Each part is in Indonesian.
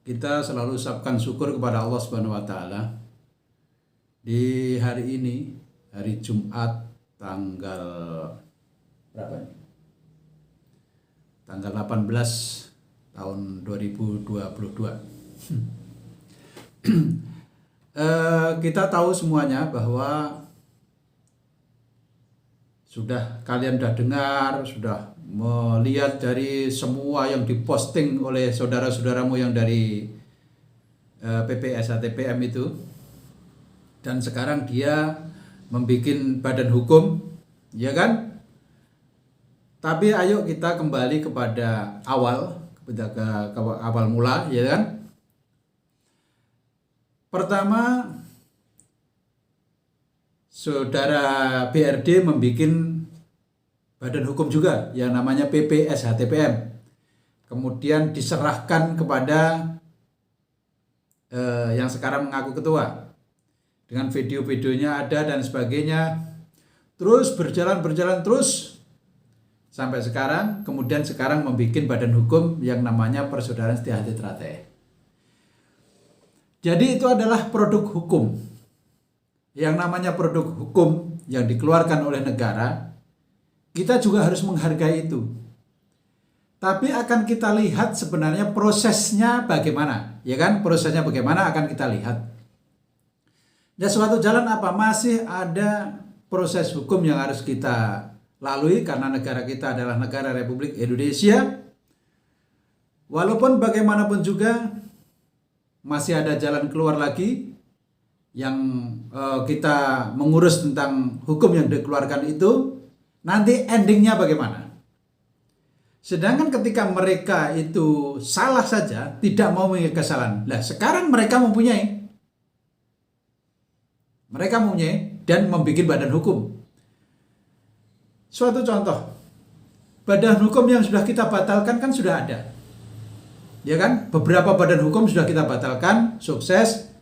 Kita selalu ucapkan syukur kepada Allah Subhanahu wa taala di hari ini, hari Jumat tanggal berapa ini? Tanggal 18 tahun 2022. Kita tahu semuanya bahwa kalian sudah dengar, sudah melihat dari semua yang diposting oleh saudara-saudaramu yang dari PPS HTPM itu, dan sekarang dia membuat badan hukum, ya kan? Tapi ayo kita kembali kepada awal, ke awal mula, ya kan? Pertama, saudara BRD membuat badan hukum juga yang namanya PPS HTPM. Kemudian diserahkan kepada yang sekarang mengaku ketua. Dengan video-videonya ada dan sebagainya. Terus berjalan terus sampai sekarang. Kemudian sekarang membuat badan hukum yang namanya Persaudaraan Setia Hati Teratai. Jadi itu adalah produk hukum. Yang namanya produk hukum yang dikeluarkan oleh negara, kita juga harus menghargai itu. Tapi akan kita lihat sebenarnya prosesnya bagaimana, ya kan? Prosesnya bagaimana akan kita lihat. Dan suatu jalan apa? Masih ada proses hukum yang harus kita lalui karena negara kita adalah negara Republik Indonesia. Walaupun bagaimanapun juga masih ada jalan keluar lagi yang kita mengurus tentang hukum yang dikeluarkan itu. Nanti endingnya bagaimana? Sedangkan ketika mereka itu salah saja, tidak mau mengakui kesalahan. Nah, sekarang mereka mempunyai dan membuat badan hukum. Suatu contoh, badan hukum yang sudah kita batalkan kan sudah ada. Ya kan? Beberapa badan hukum sudah kita batalkan, sukses.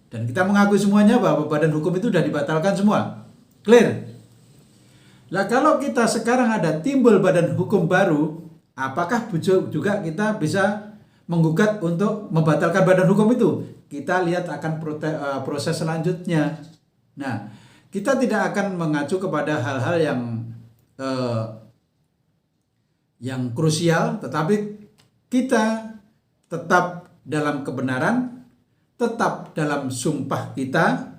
Dan kita mengakui semuanya bahwa badan hukum itu sudah dibatalkan semua. Clear? Nah, kalau kita sekarang ada timbul badan hukum baru, apakah juga kita bisa menggugat untuk membatalkan badan hukum itu? Kita lihat akan proses selanjutnya. Nah, kita tidak akan mengacu kepada hal-hal yang krusial, tetapi kita tetap dalam kebenaran, tetap dalam sumpah kita.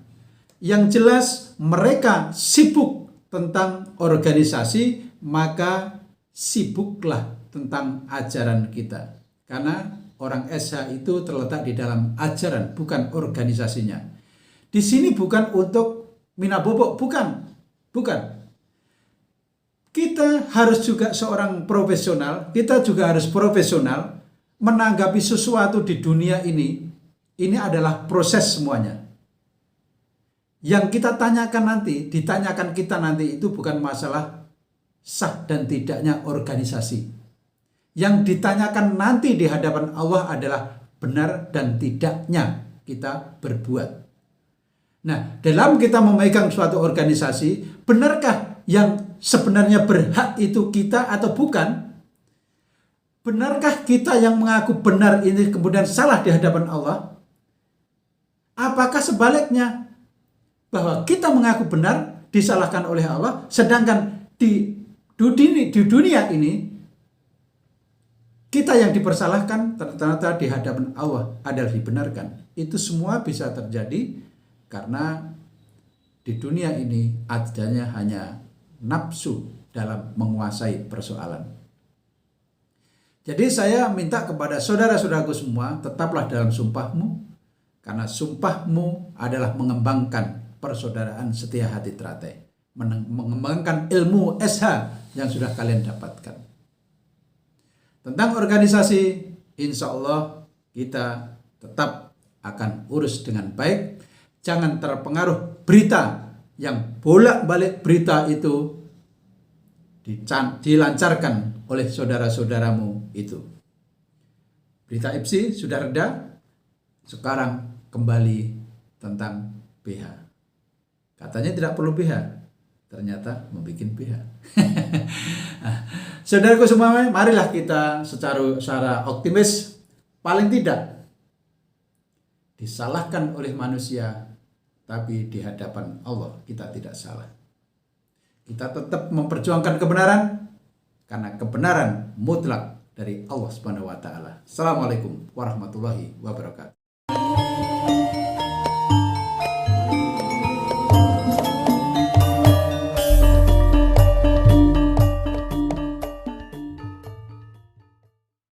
Yang jelas mereka sibuk tentang organisasi, maka sibuklah tentang ajaran kita. Karena orang SH itu terletak di dalam ajaran, bukan organisasinya. Di sini bukan untuk minabobok, bukan. Kita harus juga seorang profesional, kita juga harus profesional menanggapi sesuatu di dunia ini. Ini adalah proses semuanya. Yang kita ditanyakan kita nanti itu bukan masalah sah dan tidaknya organisasi. Yang ditanyakan nanti di hadapan Allah adalah benar dan tidaknya kita berbuat. Nah, dalam kita memegang suatu organisasi, benarkah yang sebenarnya berhak itu kita atau bukan? Benarkah kita yang mengaku benar ini kemudian salah di hadapan Allah? Apakah sebaliknya? Bahwa kita mengaku benar disalahkan oleh Allah, sedangkan di dunia ini kita yang dipersalahkan ternyata di hadapan Allah adalah dibenarkan. Itu semua bisa terjadi karena di dunia ini adanya hanya nafsu dalam menguasai persoalan. Jadi saya minta kepada saudara-saudaraku semua, tetaplah dalam sumpahmu, karena sumpahmu adalah mengembangkan Persaudaraan Setia Hati Teratai, mengembangkan ilmu SH yang sudah kalian dapatkan. Tentang organisasi, insya Allah kita tetap akan urus dengan baik. Jangan terpengaruh berita yang bolak-balik berita itu dilancarkan oleh saudara-saudaramu itu. Berita IPSI sudah reda, sekarang kembali tentang BH. Katanya tidak perlu BH, ternyata membuat BH. Saudaraku semua, marilah kita secara optimis, paling tidak disalahkan oleh manusia, tapi di hadapan Allah kita tidak salah. Kita tetap memperjuangkan kebenaran karena kebenaran mutlak dari Allah Subhanahu wa taala. Assalamualaikum warahmatullahi wabarakatuh.